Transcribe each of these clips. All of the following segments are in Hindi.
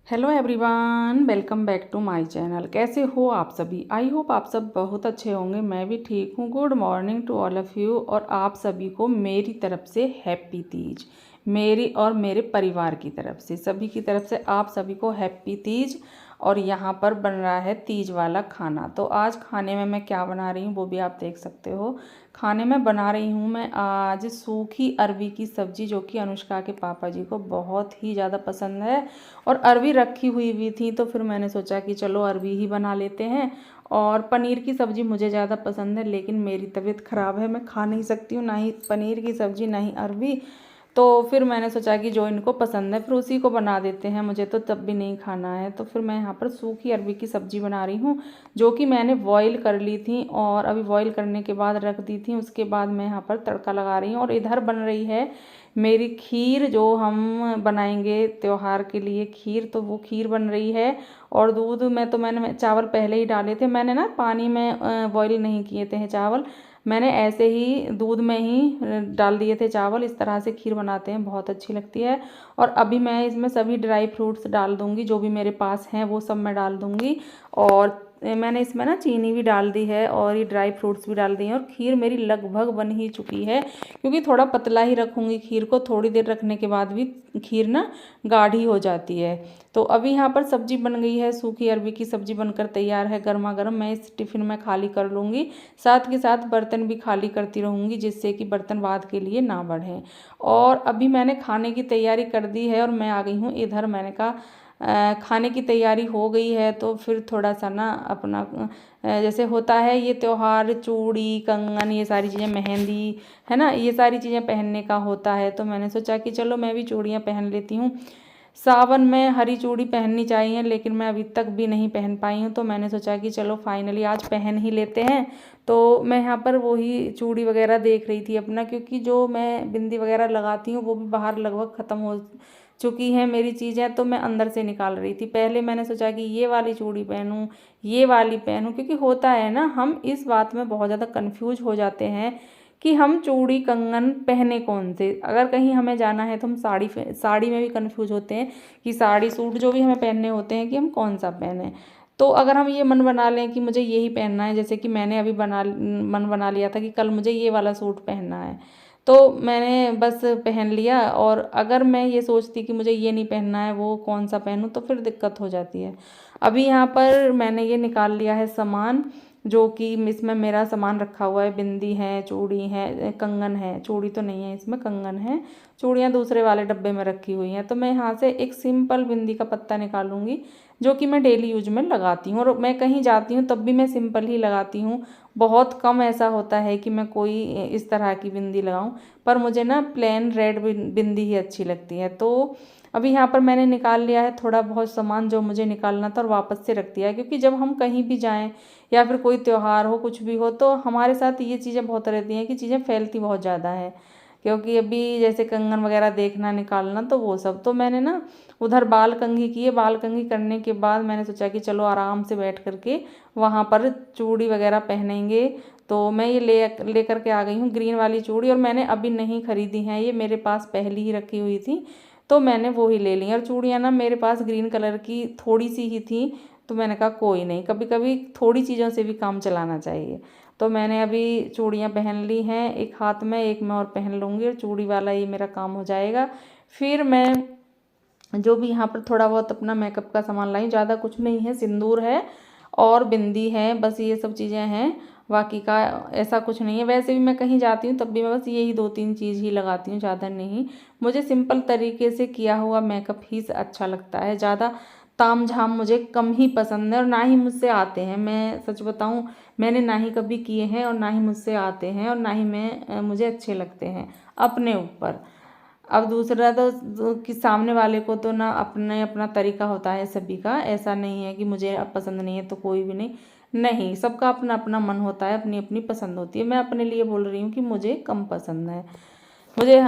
Hello everyone, welcome back to my channel. कैसे हो आप सभी? आई होप आप सब बहुत अच्छे होंगे। मैं भी ठीक हूँ। Good morning to all of you. और आप सभी को मेरी तरफ से हैप्पी तीज, मेरी और मेरे परिवार की तरफ से, सभी की तरफ से आप सभी को हैप्पी तीज। और यहाँ पर बन रहा है तीज वाला खाना। तो आज खाने में मैं क्या बना रही हूँ वो भी आप देख सकते हो। खाने में बना रही हूँ मैं आज सूखी अरवी की सब्ज़ी, जो कि अनुष्का के पापा जी को बहुत ही ज़्यादा पसंद है। और अरवी रखी हुई भी थी तो फिर मैंने सोचा कि चलो अरवी ही बना लेते हैं। और पनीर की सब्ज़ी मुझे ज़्यादा पसंद है, लेकिन मेरी तबीयत ख़राब है, मैं खा नहीं सकती हूँ ना ही पनीर की सब्ज़ी ना ही अरवी। तो फिर मैंने सोचा कि जो इनको पसंद है फिर उसी को बना देते हैं, मुझे तो तब भी नहीं खाना है। तो फिर मैं यहाँ पर सूखी अरवी की सब्ज़ी बना रही हूँ, जो कि मैंने बॉईल कर ली थी और अभी बॉईल करने के बाद रख दी थी। उसके बाद मैं यहाँ पर तड़का लगा रही हूँ। और इधर बन रही है मेरी खीर, जो हम बनाएंगे त्योहार के लिए खीर, तो वो खीर बन रही है। और दूध में तो मैंने चावल पहले ही डाले थे, मैंने ना पानी में बॉईल नहीं किए थे चावल, मैंने ऐसे ही दूध में ही डाल दिए थे चावल। इस तरह से खीर बनाते हैं, बहुत अच्छी लगती है। और अभी मैं इसमें सभी ड्राई फ्रूट्स डाल दूँगी, जो भी मेरे पास हैं वो सब मैं डाल दूँगी। और मैंने इसमें ना चीनी भी डाल दी है और ये ड्राई फ्रूट्स भी डाल दिए हैं। और खीर मेरी लगभग बन ही चुकी है, क्योंकि थोड़ा पतला ही रखूँगी खीर को, थोड़ी देर रखने के बाद भी खीर ना गाढ़ी हो जाती है। तो अभी यहाँ पर सब्जी बन गई है, सूखी अरवी की सब्जी बनकर तैयार है गर्मा गर्म। मैं इस टिफ़िन में खाली कर लूँगी, साथ के साथ बर्तन भी खाली करती रहूँगी, जिससे कि बर्तन बाद के लिए ना बढ़ें। और अभी मैंने खाने की तैयारी कर दी है और मैं आ गई हूँ इधर। मैंने कहा खाने की तैयारी हो गई है तो फिर थोड़ा सा ना अपना जैसे होता है ये त्योहार, चूड़ी कंगन ये सारी चीज़ें, मेहंदी है ना, ये सारी चीज़ें पहनने का होता है। तो मैंने सोचा कि चलो मैं भी चूड़ियाँ पहन लेती हूँ। सावन में हरी चूड़ी पहननी चाहिए, लेकिन मैं अभी तक भी नहीं पहन पाई हूँ। तो मैंने सोचा कि चलो फाइनली आज पहन ही लेते हैं। तो मैं यहाँ पर वही चूड़ी वगैरह देख रही थी अपना, क्योंकि जो मैं बिंदी वगैरह लगाती हूँ वो भी बाहर लगभग ख़त्म हो चुकी है मेरी चीज़ें, तो मैं अंदर से निकाल रही थी। पहले मैंने सोचा कि ये वाली चूड़ी पहनूं, ये वाली पहनूं, क्योंकि होता है ना हम इस बात में बहुत ज़्यादा कंफ्यूज हो जाते हैं कि हम चूड़ी कंगन पहने कौन से। अगर कहीं हमें जाना है तो हम साड़ी में भी कंफ्यूज होते हैं कि साड़ी सूट जो भी हमें पहनने होते हैं कि हम कौन सा पहने। तो अगर हम ये मन बना लें कि मुझे यही पहनना है, जैसे कि मैंने अभी मन बना लिया था कि कल मुझे ये वाला सूट पहनना है, तो मैंने बस पहन लिया। और अगर मैं ये सोचती कि मुझे ये नहीं पहनना है, वो कौन सा पहनूं, तो फिर दिक्कत हो जाती है। अभी यहाँ पर मैंने ये निकाल लिया है सामान, जो कि इसमें मेरा सामान रखा हुआ है। बिंदी है, चूड़ी है, कंगन है, चूड़ी तो नहीं है इसमें, कंगन है। चूड़ियाँ दूसरे वाले डब्बे में रखी हुई हैं। तो मैं यहाँ से एक सिंपल बिंदी का पत्ता निकालूंगी, जो कि मैं डेली यूज में लगाती हूँ। और मैं कहीं जाती हूँ तब भी मैं सिंपल ही लगाती हूँ। बहुत कम ऐसा होता है कि मैं कोई इस तरह की बिंदी लगाऊं, पर मुझे ना प्लेन रेड बिंदी ही अच्छी लगती है। तो अभी यहाँ पर मैंने निकाल लिया है थोड़ा बहुत सामान जो मुझे निकालना था, और वापस से रख दिया है। क्योंकि जब हम कहीं भी जाएं या फिर कोई त्यौहार हो, कुछ भी हो, तो हमारे साथ ये चीज़ें बहुत रहती हैं कि चीज़ें फैलती बहुत ज़्यादा है। क्योंकि अभी जैसे कंगन वगैरह देखना निकालना, तो वो सब तो मैंने ना उधर बाल कंघी किए। बाल कंघी करने के बाद मैंने सोचा कि चलो आराम से बैठ करके वहाँ पर चूड़ी वगैरह पहनेंगे। तो मैं ये ले करके आ गई हूँ ग्रीन वाली चूड़ी। और मैंने अभी नहीं खरीदी हैं, ये मेरे पास पहले ही रखी हुई थी, तो मैंने वो ही ले ली। और चूड़ियाँ ना मेरे पास ग्रीन कलर की थोड़ी सी ही थी, तो मैंने कहा कोई नहीं, कभी कभी थोड़ी चीज़ों से भी काम चलाना चाहिए। तो मैंने अभी चूड़ियाँ पहन ली हैं, एक हाथ में, एक मैं और पहन लूँगी, और चूड़ी वाला ये मेरा काम हो जाएगा। फिर मैं जो भी यहाँ पर थोड़ा बहुत अपना मेकअप का सामान लाई, ज़्यादा कुछ नहीं है, सिंदूर है और बिंदी है, बस ये सब चीज़ें हैं। बाकी का ऐसा कुछ नहीं है। वैसे भी मैं कहीं जाती हूँ तब भी मैं बस यही दो तीन चीज़ ही लगाती हूँ, ज़्यादा नहीं। मुझे सिंपल तरीके से किया हुआ मेकअप ही अच्छा लगता है। ज़्यादा ताम झाम मुझे कम ही पसंद है, और ना ही मुझसे आते हैं। मैं सच बताऊँ, मैंने ना ही कभी किए हैं और ना ही मुझसे आते हैं, और ना ही मुझे अच्छे लगते हैं अपने ऊपर। अब दूसरा तो कि सामने वाले को तो ना अपने अपना तरीका होता है सभी का, ऐसा नहीं है कि मुझे अब पसंद नहीं है तो कोई भी नहीं, नहीं, सबका अपना अपना मन होता है, अपनी अपनी पसंद होती है। मैं अपने लिए बोल रही हूँ कि मुझे कम पसंद है, मुझे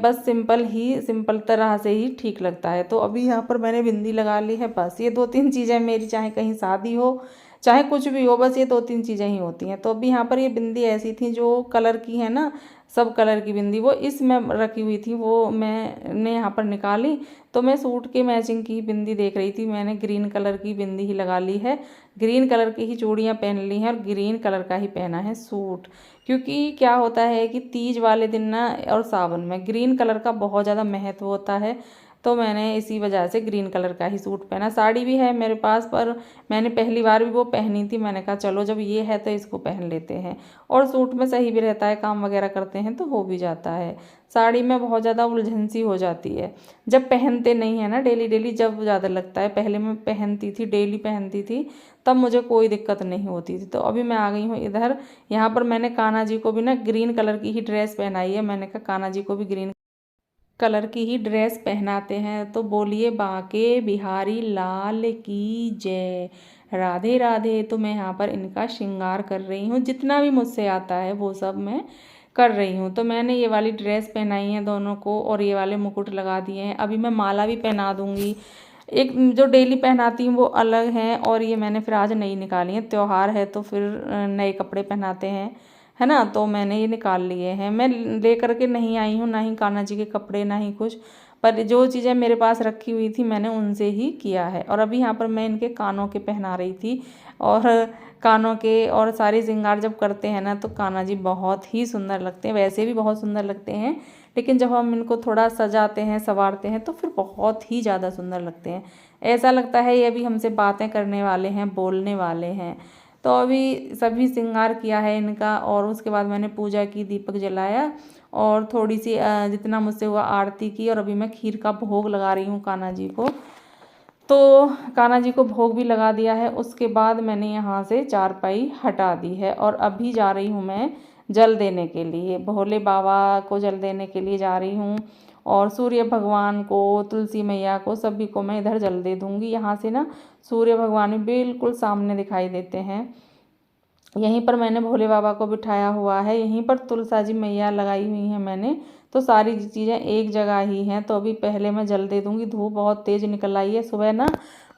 बस सिंपल तरह से ही ठीक लगता है। तो अभी यहाँ पर मैंने बिंदी लगा ली है, बस ये दो तीन चीज़ें मेरी, चाहे कहीं शादी हो चाहे कुछ भी हो, बस ये 2-3 चीज़ें ही होती हैं। तो अभी यहाँ पर ये बिंदी ऐसी थी जो कलर की है ना, सब कलर की बिंदी वो इसमें रखी हुई थी, वो मैंने यहाँ पर निकाली। तो मैं सूट के मैचिंग की बिंदी देख रही थी, मैंने ग्रीन कलर की बिंदी ही लगा ली है, ग्रीन कलर की ही चूड़ियाँ पहन ली हैं और ग्रीन कलर का ही पहना है सूट। क्योंकि क्या होता है कि तीज वाले दिन ना और सावन में ग्रीन कलर का बहुत ज़्यादा महत्व होता है, तो मैंने इसी वजह से ग्रीन कलर का ही सूट पहना। साड़ी भी है मेरे पास, पर मैंने पहली बार भी वो पहनी थी, मैंने कहा चलो जब ये है तो इसको पहन लेते हैं। और सूट में सही भी रहता है, काम वगैरह करते हैं तो हो भी जाता है। साड़ी में बहुत ज़्यादा उलझन सी हो जाती है जब पहनते नहीं है ना डेली डेली, जब ज़्यादा लगता है। पहले मैं पहनती थी, डेली पहनती थी, तब मुझे कोई दिक्कत नहीं होती थी। तो अभी मैं आ गई हूँ इधर, यहाँ पर मैंने कान्हा जी को भी ना ग्रीन कलर की ही ड्रेस पहनाई है। मैंने कहा कान्हा जी को भी ग्रीन कलर की ही ड्रेस पहनाते हैं। तो बोलिए बाके बिहारी लाल की जय, राधे राधे। तो मैं यहाँ पर इनका श्रृंगार कर रही हूँ, जितना भी मुझसे आता है वो सब मैं कर रही हूँ। तो मैंने ये वाली ड्रेस पहनाई है दोनों को, और ये वाले मुकुट लगा दिए हैं। अभी मैं माला भी पहना दूँगी। एक जो डेली पहनाती हूँ वो अलग है, और ये मैंने फिर आज नई निकाली है, त्योहार है तो फिर नए कपड़े पहनाते हैं, है ना। तो मैंने ये निकाल लिए हैं। मैं ले करके नहीं आई हूँ, ना ही कान्हा जी के कपड़े ना ही कुछ, पर जो चीज़ें मेरे पास रखी हुई थी मैंने उनसे ही किया है। और अभी यहाँ पर मैं इनके कानों के पहना रही थी, और कानों के और सारे श्रृंगार जब करते हैं ना तो कान्हा जी बहुत ही सुंदर लगते हैं। वैसे भी बहुत सुंदर लगते हैं, लेकिन जब हम इनको थोड़ा सजाते हैं संवारते हैं तो फिर बहुत ही ज़्यादा सुंदर लगते हैं। ऐसा लगता है ये अभी हमसे बातें करने वाले हैं, बोलने वाले हैं। तो अभी सभी श्रृंगार किया है इनका, और उसके बाद मैंने पूजा की, दीपक जलाया, और थोड़ी सी जितना मुझसे हुआ आरती की। और अभी मैं खीर का भोग लगा रही हूँ कान्हा जी को। तो कान्हा जी को भोग भी लगा दिया है। उसके बाद मैंने यहाँ से चारपाई हटा दी है, और अभी जा रही हूँ मैं जल देने के लिए, भोले बाबा को जल देने के लिए जा रही हूँ। और सूर्य भगवान को, तुलसी मैया को, सभी को मैं इधर जल दे दूँगी। यहाँ से ना सूर्य भगवान भी बिल्कुल सामने दिखाई देते हैं। यहीं पर मैंने भोले बाबा को बिठाया हुआ है, यहीं पर तुलसा जी मैया लगाई हुई हैं मैंने। तो सारी चीज़ें एक जगह ही हैं। तो अभी पहले मैं जल दे दूँगी। धूप बहुत तेज़ निकल आई है, सुबह ना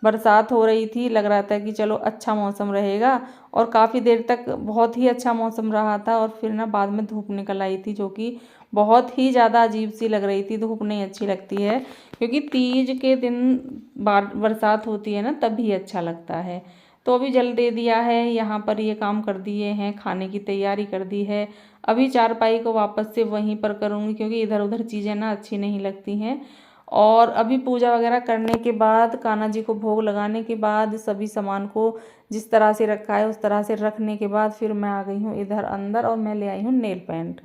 बरसात हो रही थी, लग रहा था कि चलो अच्छा मौसम रहेगा, और काफ़ी देर तक बहुत ही अच्छा मौसम रहा था। और फिर ना बाद में धूप निकल आई थी, जो कि बहुत ही ज़्यादा अजीब सी लग रही थी। धूप नहीं अच्छी लगती है, क्योंकि तीज के दिन बरसात होती है ना, तभी अच्छा लगता है। तो अभी जल दे दिया है, यहाँ पर ये काम कर दिए हैं, खाने की तैयारी कर दी है। अभी चारपाई को वापस से वहीं पर करूँगी, क्योंकि इधर उधर चीज़ें ना अच्छी नहीं लगती हैं। और अभी पूजा वगैरह करने के बाद, कान्हा जी को भोग लगाने के बाद, सभी सामान को जिस तरह से रखा है उस तरह से रखने के बाद, फिर मैं आ गई हूँ इधर अंदर, और मैं ले आई हूँ नेल पेंट।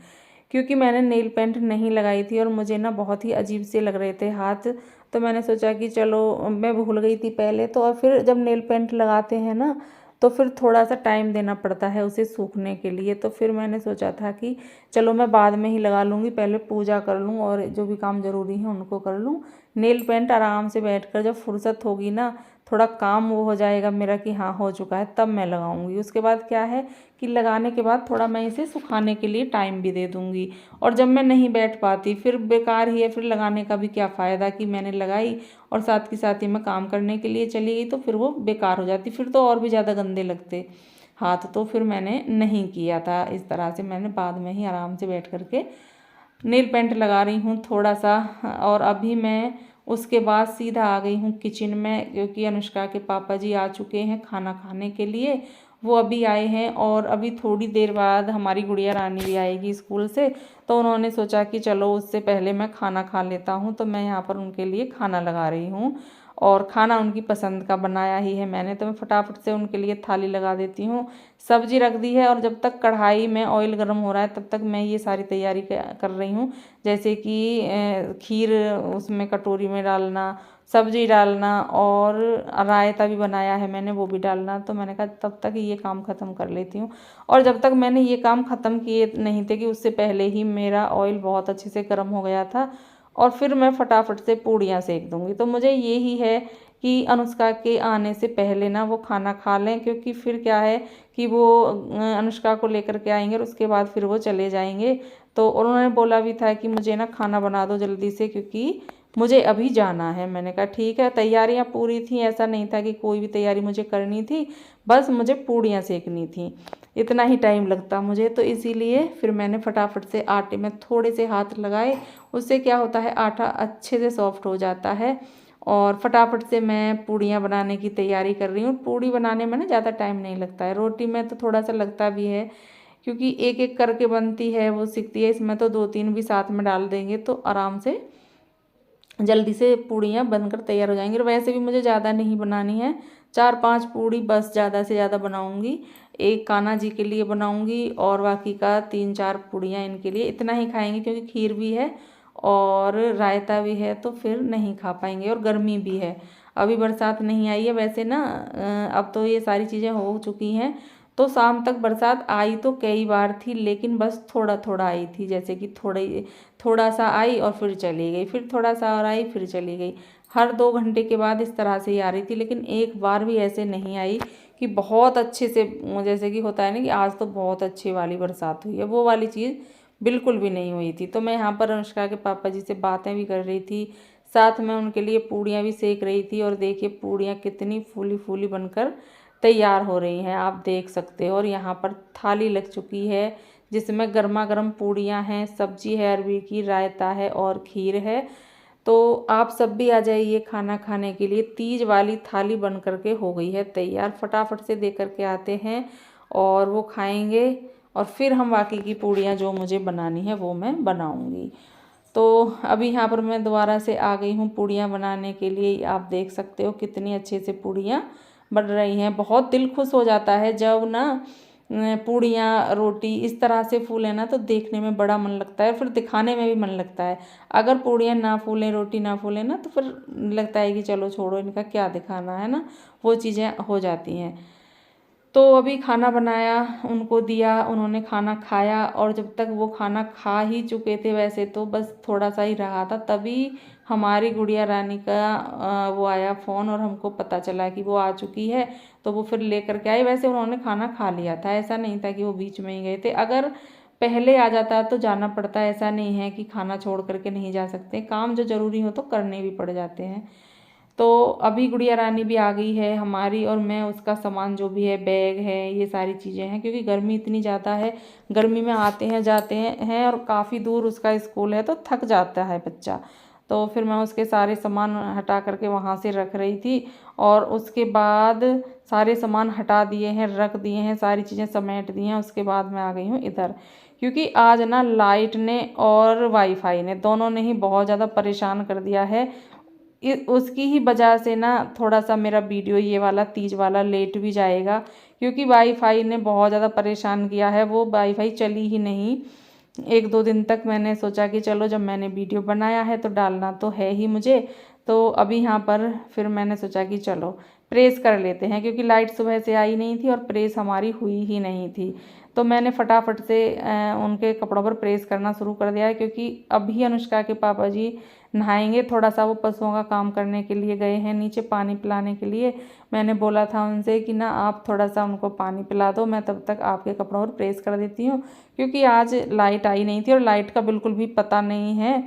क्योंकि मैंने नेल पेंट नहीं लगाई थी और मुझे ना बहुत ही अजीब से लग रहे थे हाथ। तो मैंने सोचा कि चलो, मैं भूल गई थी पहले तो, और फिर जब नेल पेंट लगाते हैं ना तो फिर थोड़ा सा टाइम देना पड़ता है उसे सूखने के लिए। तो फिर मैंने सोचा था कि चलो मैं बाद में ही लगा लूँगी, पहले पूजा कर लूँ और जो भी काम ज़रूरी है उनको कर लूँ। नेल पेंट आराम से बैठकर जब फुर्सत होगी ना, थोड़ा काम वो हो जाएगा मेरा कि हाँ हो चुका है, तब मैं लगाऊंगी। उसके बाद क्या है कि लगाने के बाद थोड़ा मैं इसे सुखाने के लिए टाइम भी दे दूँगी। और जब मैं नहीं बैठ पाती फिर बेकार ही है, फिर लगाने का भी क्या फ़ायदा कि मैंने लगाई और साथ के साथ ही मैं काम करने के लिए चली गई, तो फिर वो बेकार हो जाती, फिर तो और भी ज़्यादा गंदे लगते हाथ। तो फिर मैंने नहीं किया था इस तरह से, मैंने बाद में ही आराम से बैठ करके नेल पेंट लगा रही हूँ थोड़ा सा। और अभी मैं उसके बाद सीधा आ गई हूँ किचन में, क्योंकि अनुष्का के पापा जी आ चुके हैं खाना खाने के लिए। वो अभी आए हैं, और अभी थोड़ी देर बाद हमारी गुड़िया रानी भी आएगी स्कूल से। तो उन्होंने सोचा कि चलो उससे पहले मैं खाना खा लेता हूँ, तो मैं यहाँ पर उनके लिए खाना लगा रही हूँ। और खाना उनकी पसंद का बनाया ही है मैंने, तो मैं फटाफट से उनके लिए थाली लगा देती हूँ। सब्जी रख दी है, और जब तक कढ़ाई में ऑयल गर्म हो रहा है तब तक मैं ये सारी तैयारी कर रही हूँ। जैसे कि खीर उसमें कटोरी में डालना, सब्जी डालना, और रायता भी बनाया है मैंने, वो भी डालना। तो मैंने कहा तब तक ये काम ख़त्म कर लेती हूँ। और जब तक मैंने ये काम ख़त्म किए नहीं थे कि उससे पहले ही मेरा ऑयल बहुत अच्छे से गर्म हो गया था, और फिर मैं फटाफट से पूड़ियाँ सेक दूँगी। तो मुझे यही है कि अनुष्का के आने से पहले ना वो खाना खा लें, क्योंकि फिर क्या है कि वो अनुष्का को लेकर के आएंगे और उसके बाद फिर वो चले जाएंगे। तो उन्होंने बोला भी था कि मुझे ना खाना बना दो जल्दी से, क्योंकि मुझे अभी जाना है। मैंने कहा ठीक है, तैयारियां पूरी थी, ऐसा नहीं था कि कोई भी तैयारी मुझे करनी थी, बस मुझे पूड़ियाँ सेकनी थी, इतना ही टाइम लगता मुझे। तो इसीलिए फिर मैंने फटाफट से आटे में थोड़े से हाथ लगाए, उससे क्या होता है आटा अच्छे से सॉफ्ट हो जाता है। और फटाफट से मैं पूड़ियाँ बनाने की तैयारी कर रही हूँ। पूड़ी बनाने में ना ज़्यादा टाइम नहीं लगता है, रोटी में तो थोड़ा सा लगता भी है, क्योंकि एक एक करके बनती है, वो सिकती है। इसमें तो 2-3 भी साथ में डाल देंगे तो आराम से जल्दी से पूड़ियाँ बनकर तैयार हो जाएंगी। और वैसे भी मुझे ज़्यादा नहीं बनानी है, 4-5 पूड़ी बस, ज़्यादा से ज़्यादा बनाऊंगी। एक कान्हा जी के लिए बनाऊंगी और बाकी का 3-4 पूड़ियाँ इनके लिए, इतना ही खाएंगे क्योंकि खीर भी है और रायता भी है, तो फिर नहीं खा पाएंगे। और गर्मी भी है, अभी बरसात नहीं आई है। वैसे ना अब तो ये सारी चीज़ें हो चुकी हैं, तो शाम तक बरसात आई तो कई बार थी, लेकिन बस थोड़ा थोड़ा आई थी, जैसे कि थोड़ा सा आई और फिर चली गई, फिर थोड़ा सा और आई फिर चली गई। हर 2 घंटे के बाद इस तरह से ही आ रही थी, लेकिन एक बार भी ऐसे नहीं आई कि बहुत अच्छे से, जैसे कि होता है ना कि आज तो बहुत अच्छी वाली बरसात हुई है, वो वाली चीज़ बिल्कुल भी नहीं हुई थी। तो मैं यहाँ पर अनुष्का के पापा जी से बातें भी कर रही थी, साथ में उनके लिए पूड़ियाँ भी सेक रही थी। और देखिए पूड़ियाँ कितनी फूली फूली बनकर तैयार हो रही हैं, आप देख सकते हो। और यहाँ पर थाली लग चुकी है जिसमें गर्मा गर्म पूड़ियाँ हैं, सब्जी है अरबी की, रायता है और खीर है। तो आप सब भी आ जाइए खाना खाने के लिए। तीज वाली थाली बन करके हो गई है तैयार, फटाफट से दे करके आते हैं और वो खाएंगे, और फिर हम बाकी की पूड़ियाँ जो मुझे बनानी है वो मैं बनाऊंगी। तो अभी यहाँ पर मैं दोबारा से आ गई हूँ पूड़ियाँ बनाने के लिए। आप देख सकते हो कितनी अच्छे से पूड़ियाँ बन रही हैं। बहुत दिल खुश हो जाता है जब ना पूड़ियाँ रोटी इस तरह से फूले ना, तो देखने में बड़ा मन लगता है, फिर दिखाने में भी मन लगता है। अगर पूड़ियाँ ना फूलें, रोटी ना फूले ना, तो फिर लगता है कि चलो छोड़ो, इनका क्या दिखाना है ना, वो चीज़ें हो जाती हैं। तो अभी खाना बनाया, उनको दिया, उन्होंने खाना खाया, और जब तक वो खाना खा ही चुके थे, वैसे तो बस थोड़ा सा ही रहा था, तभी हमारी गुड़िया रानी का वो आया फ़ोन, और हमको पता चला कि वो आ चुकी है। तो वो फिर लेकर के आई। वैसे उन्होंने खाना खा लिया था, ऐसा नहीं था कि वो बीच में ही गए थे। अगर पहले आ जाता तो जाना पड़ता, ऐसा नहीं है कि खाना छोड़ करके नहीं जा सकते, काम जो ज़रूरी हो तो करने भी पड़ जाते हैं। तो अभी गुड़िया रानी भी आ गई है हमारी, और मैं उसका सामान जो भी है, बैग है, ये सारी चीज़ें हैं, क्योंकि गर्मी इतनी ज़्यादा है, गर्मी में आते हैं जाते हैं और काफ़ी दूर उसका स्कूल है, तो थक जाता है बच्चा। तो फिर मैं उसके सारे सामान हटा करके वहाँ से रख रही थी, और उसके बाद सारे सामान हटा दिए हैं, रख दिए हैं, सारी चीज़ें समेट दी हैं। उसके बाद मैं आ गई हूँ इधर, क्योंकि आज ना लाइट ने और वाईफाई ने, दोनों ने ही बहुत ज़्यादा परेशान कर दिया है। उसकी ही वजह से ना थोड़ा सा मेरा वीडियो ये वाला तीज वाला लेट भी जाएगा, क्योंकि वाईफाई ने बहुत ज़्यादा परेशान किया है। वो वाईफाई चली ही नहीं 1-2 दिन तक। मैंने सोचा कि चलो जब मैंने वीडियो बनाया है तो डालना तो है ही मुझे। तो अभी यहाँ पर फिर मैंने सोचा कि चलो प्रेस कर लेते हैं, क्योंकि लाइट सुबह से आई नहीं थी और प्रेस हमारी हुई ही नहीं थी। तो मैंने फटाफट से उनके कपड़ों पर प्रेस करना शुरू कर दिया है, क्योंकि अभी अनुष्का के पापा जी नहाएंगे। थोड़ा सा वो पशुओं का काम करने के लिए गए हैं नीचे, पानी पिलाने के लिए। मैंने बोला था उनसे कि ना आप थोड़ा सा उनको पानी पिला दो, मैं तब तक आपके कपड़ों पर प्रेस कर देती हूँ, क्योंकि आज लाइट आई नहीं थी और लाइट का बिल्कुल भी पता नहीं है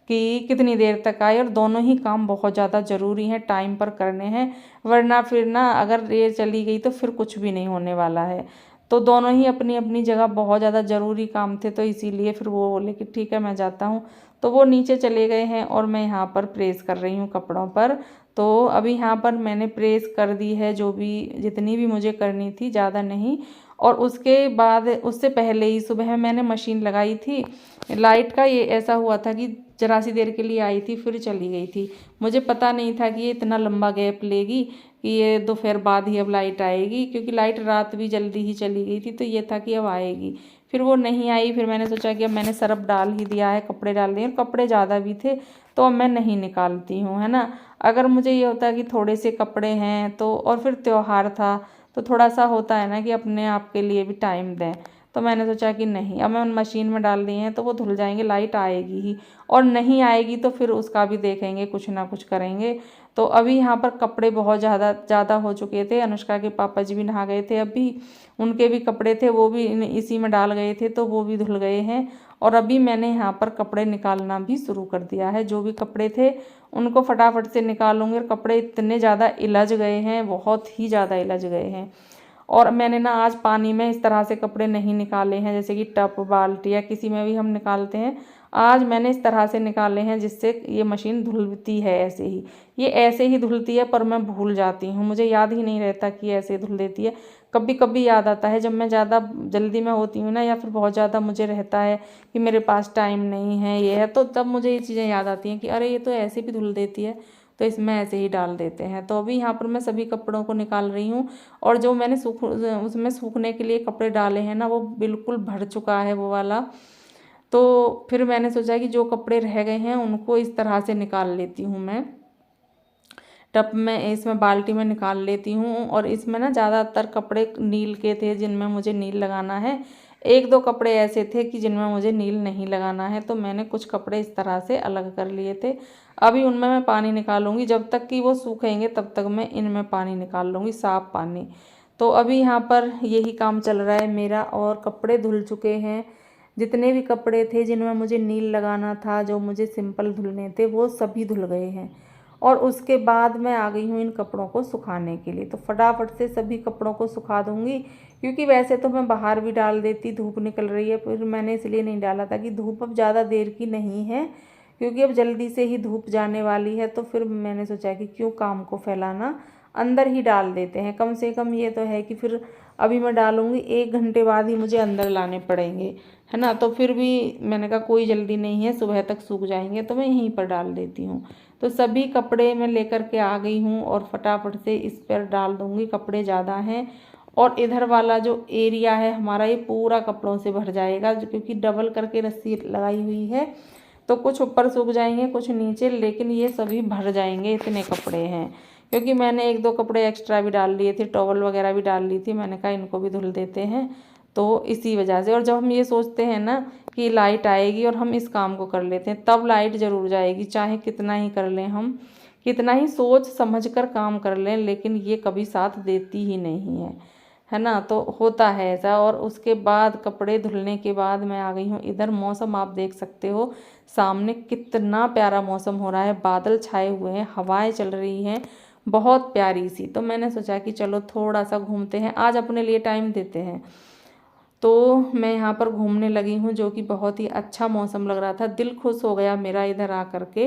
कि कितनी देर तक आए। और दोनों ही काम बहुत ज़्यादा ज़रूरी हैं, टाइम पर करने हैं, वरना फिर ना अगर ये चली गई तो फिर कुछ भी नहीं होने वाला है। तो दोनों ही अपनी अपनी जगह बहुत ज़्यादा ज़रूरी काम थे, तो इसीलिए फिर वो बोले कि ठीक है मैं जाता हूँ। तो वो नीचे चले गए हैं और मैं यहाँ पर प्रेस कर रही हूँ कपड़ों पर। तो अभी यहाँ पर मैंने प्रेस कर दी है, जो भी जितनी भी मुझे करनी थी, ज़्यादा नहीं। और उसके बाद उससे पहले ही सुबह मैंने मशीन लगाई थी। लाइट का ये ऐसा हुआ था कि ज़रा सी देर के लिए आई थी फिर चली गई थी। मुझे पता नहीं था कि ये इतना लंबा गैप लेगी, कि ये दोपहर बाद ही अब लाइट आएगी, क्योंकि लाइट रात भी जल्दी ही चली गई थी, तो ये था कि अब आएगी। फिर वो नहीं आई। फिर मैंने सोचा कि अब मैंने सरफ डाल ही दिया है, कपड़े डाल दिए, और कपड़े ज़्यादा भी थे तो अब मैं नहीं निकालती हूँ, है ना। अगर मुझे ये होता कि थोड़े से कपड़े हैं तो, और फिर त्योहार था, तो थोड़ा सा होता है ना कि अपने आप के लिए भी टाइम दें। तो मैंने सोचा कि नहीं, अब मैं उन मशीन में डाल दिए हैं तो वो धुल जाएंगे, लाइट आएगी ही, और नहीं आएगी तो फिर उसका भी देखेंगे, कुछ ना कुछ करेंगे। तो अभी यहाँ पर कपड़े बहुत ज़्यादा हो चुके थे। अनुष्का के पापा जी भी नहा गए थे, अभी उनके भी कपड़े थे, वो भी इसी में डाल गए थे, तो वो भी धुल गए हैं। और अभी मैंने यहाँ पर कपड़े निकालना भी शुरू कर दिया है। जो भी कपड़े थे उनको फटाफट से निकालूंगी। और कपड़े इतने ज़्यादा इलझ गए हैं, बहुत ही ज़्यादा इलझ गए हैं। और मैंने ना आज पानी में इस तरह से कपड़े नहीं निकाले हैं, जैसे कि टब, बाल्टी या किसी में भी हम निकालते हैं। आज मैंने इस तरह से निकाले हैं जिससे ये मशीन धुलती है ऐसे ही। ये ऐसे ही धुलती है, पर मैं भूल जाती हूँ, मुझे याद ही नहीं रहता कि ऐसे धुल देती है। कभी कभी याद आता है जब मैं ज़्यादा जल्दी में होती हूँ ना, या फिर बहुत ज़्यादा मुझे रहता है कि मेरे पास टाइम नहीं है, ये है, तो तब मुझे ये चीज़ें याद आती हैं कि अरे ये तो ऐसे भी धुल देती है, तो इसमें ऐसे ही डाल देते हैं। तो अभी यहाँ पर मैं सभी कपड़ों को निकाल रही हूँ। और जो मैंने उसमें सूखने के लिए कपड़े डाले हैं ना, वो बिल्कुल भर चुका है वो वाला। तो फिर मैंने सोचा कि जो कपड़े रह गए हैं उनको इस तरह से निकाल लेती हूँ मैं। टब में, इसमें बाल्टी में निकाल लेती हूँ। और इसमें ना ज़्यादातर कपड़े नील के थे जिनमें मुझे नील लगाना है। एक दो कपड़े ऐसे थे कि जिनमें मुझे नील नहीं लगाना है, तो मैंने कुछ कपड़े इस तरह से अलग कर लिए थे। अभी उनमें मैं पानी निकालूंगी, जब तक कि वो सूखेंगे तब तक मैं इनमें पानी निकाल लूँगी, साफ़ पानी। तो अभी यहाँ पर यही काम चल रहा है मेरा। और कपड़े धुल चुके हैं। जितने भी कपड़े थे जिनमें मुझे नील लगाना था, जो मुझे सिंपल धुलने थे, वो सभी धुल गए हैं। और उसके बाद मैं आ गई हूँ इन कपड़ों को सुखाने के लिए। तो फटाफट से सभी कपड़ों को सुखा दूँगी, क्योंकि वैसे तो मैं बाहर भी डाल देती, धूप निकल रही है, फिर मैंने इसलिए नहीं डाला था कि धूप अब ज़्यादा देर की नहीं है, क्योंकि अब जल्दी से ही धूप जाने वाली है। तो फिर मैंने सोचा कि क्यों काम को फैलाना, अंदर ही डाल देते हैं। कम से कम ये तो है कि फिर अभी मैं डालूँगी, 1 घंटे बाद ही मुझे अंदर लाने पड़ेंगे, है ना। तो फिर भी मैंने कहा कोई जल्दी नहीं है, सुबह तक सूख जाएंगे, तो मैं यहीं पर डाल देती हूँ। तो सभी कपड़े मैं लेकर के आ गई हूँ और फटाफट से इस पर डाल दूँगी। कपड़े ज़्यादा हैं और इधर वाला जो एरिया है हमारा, ये पूरा कपड़ों से भर जाएगा, क्योंकि डबल करके रस्सी लगाई हुई है। तो कुछ ऊपर सूख जाएंगे, कुछ नीचे, लेकिन ये सभी भर जाएंगे, इतने कपड़े हैं। क्योंकि मैंने 1-2 कपड़े एक्स्ट्रा भी डाल लिए थे, टॉवल वगैरह भी डाल ली थी, मैंने कहा इनको भी धुल देते हैं। तो इसी वजह से। और जब हम ये सोचते हैं ना कि लाइट आएगी और हम इस काम को कर लेते हैं, तब लाइट ज़रूर जाएगी, चाहे कितना ही कर लें हम, कितना ही सोच समझ कर काम कर लें, लेकिन ये कभी साथ देती ही नहीं है ना। तो होता है ऐसा। और उसके बाद कपड़े धुलने के बाद मैं आ गई हूँ इधर। मौसम आप देख सकते हो सामने, कितना प्यारा मौसम हो रहा है, बादल छाए हुए हैं, हवाएं चल रही हैं बहुत प्यारी सी। तो मैंने सोचा कि चलो थोड़ा सा घूमते हैं, आज अपने लिए टाइम देते हैं। तो मैं यहाँ पर घूमने लगी हूँ, जो कि बहुत ही अच्छा मौसम लग रहा था, दिल खुश हो गया मेरा इधर आ कर के।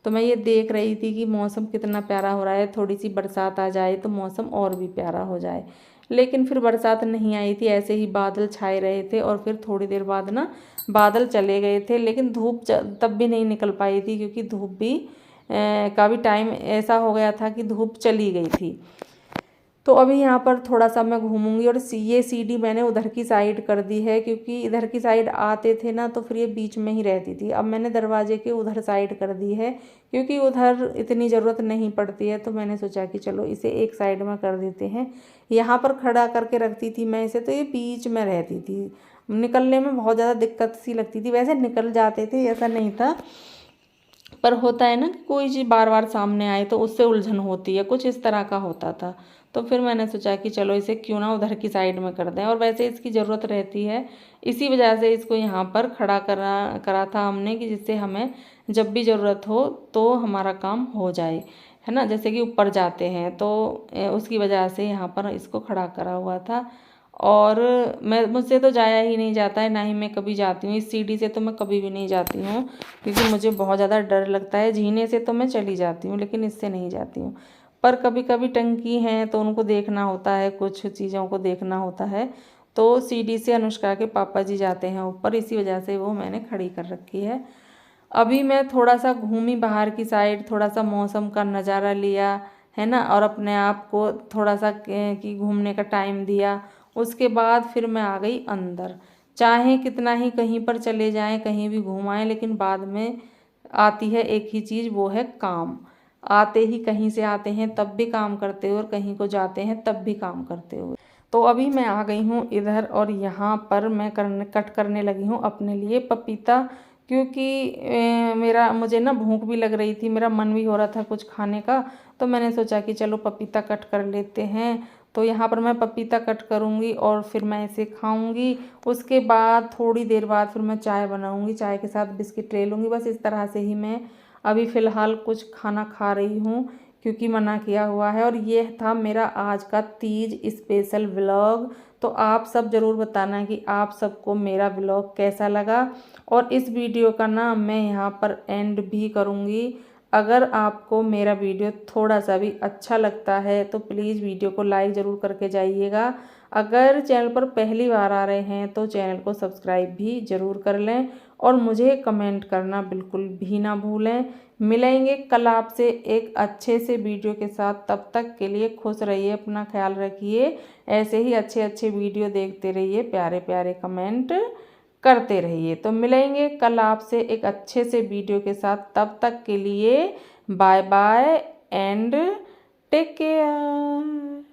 तो मैं ये देख रही थी कि मौसम कितना प्यारा हो रहा है, थोड़ी सी बरसात आ जाए तो मौसम और भी प्यारा हो जाए। लेकिन फिर बरसात नहीं आई थी, ऐसे ही बादल छाए रहे थे। और फिर थोड़ी देर बाद ना बादल चले गए थे, लेकिन धूप तब भी नहीं निकल पाई थी, क्योंकि धूप भी का भी टाइम ऐसा हो गया था कि धूप चली गई थी। तो अभी यहाँ पर थोड़ा सा मैं घूमूंगी। और ये सीढ़ी मैंने उधर की साइड कर दी है, क्योंकि इधर की साइड आते थे ना तो फिर ये बीच में ही रहती थी। अब मैंने दरवाजे के उधर साइड कर दी है, क्योंकि उधर इतनी ज़रूरत नहीं पड़ती है। तो मैंने सोचा कि चलो इसे एक साइड में कर देते हैं। यहाँ पर खड़ा करके रखती थी मैं इसे, तो ये बीच में रहती थी, निकलने में बहुत ज़्यादा दिक्कत सी लगती थी। वैसे निकल जाते थे, ऐसा नहीं था, पर होता है ना कि कोई चीज़ बार बार सामने आए तो उससे उलझन होती है, कुछ इस तरह का होता था। तो फिर मैंने सोचा कि चलो इसे क्यों ना उधर की साइड में कर दें। और वैसे इसकी ज़रूरत रहती है, इसी वजह से इसको यहाँ पर खड़ा करा था हमने, कि जिससे हमें जब भी ज़रूरत हो तो हमारा काम हो जाए, है ना। जैसे कि ऊपर जाते हैं तो उसकी वजह से यहाँ पर इसको खड़ा करा हुआ था। और मुझसे तो जाया ही नहीं जाता है, ना ही मैं कभी जाती हूँ इस सीढ़ी से, तो मैं कभी भी नहीं जाती हूँ, क्योंकि मुझे बहुत ज़्यादा डर लगता है। जीने से तो मैं चली जाती हूँ, लेकिन इससे नहीं जाती हूँ। पर कभी कभी टंकी हैं तो उनको देखना होता है, कुछ चीज़ों को देखना होता है। तो सीढ़ी से अनुष्का के पापा जी जाते हैं ऊपर, इसी वजह से वो मैंने खड़ी कर रखी है। अभी मैं थोड़ा सा घूमी बाहर की साइड, थोड़ा सा मौसम का नज़ारा लिया, है ना, और अपने आप को थोड़ा सा कि घूमने का टाइम दिया। उसके बाद फिर मैं आ गई अंदर। चाहे कितना ही कहीं पर चले जाएं, कहीं भी घूम आएं, लेकिन बाद में आती है एक ही चीज़, वो है काम। आते ही कहीं से आते हैं तब भी काम करते हुए, और कहीं को जाते हैं तब भी काम करते हुए। तो अभी मैं आ गई हूँ इधर, और यहाँ पर मैं कट करने लगी हूँ अपने लिए पपीता, क्योंकि मुझे ना भूख भी लग रही थी, मेरा मन भी हो रहा था कुछ खाने का। तो मैंने सोचा कि चलो पपीता कट कर लेते हैं, तो यहाँ पर मैं पपीता कट करूँगी और फिर मैं इसे खाऊँगी। उसके बाद थोड़ी देर बाद फिर मैं चाय बनाऊँगी, चाय के साथ बिस्किट ले लूँगी। बस इस तरह से ही मैं अभी फ़िलहाल कुछ खाना खा रही हूँ, क्योंकि मना किया हुआ है। और ये था मेरा आज का तीज स्पेशल व्लॉग। तो आप सब ज़रूर बताना कि आप सबको मेरा व्लॉग कैसा लगा। और इस वीडियो का ना मैं यहाँ पर एंड भी करूँगी। अगर आपको मेरा वीडियो थोड़ा सा भी अच्छा लगता है तो प्लीज़ वीडियो को लाइक ज़रूर करके जाइएगा। अगर चैनल पर पहली बार आ रहे हैं तो चैनल को सब्सक्राइब भी ज़रूर कर लें और मुझे कमेंट करना बिल्कुल भी ना भूलें। मिलेंगे कल आपसे एक अच्छे से वीडियो के साथ। तब तक के लिए खुश रहिए, अपना ख्याल रखिए। ऐसे ही अच्छे अच्छे वीडियो देखते रहिए, प्यारे प्यारे कमेंट करते रहिए। तो मिलेंगे कल आपसे एक अच्छे से वीडियो के साथ। तब तक के लिए bye bye and take care.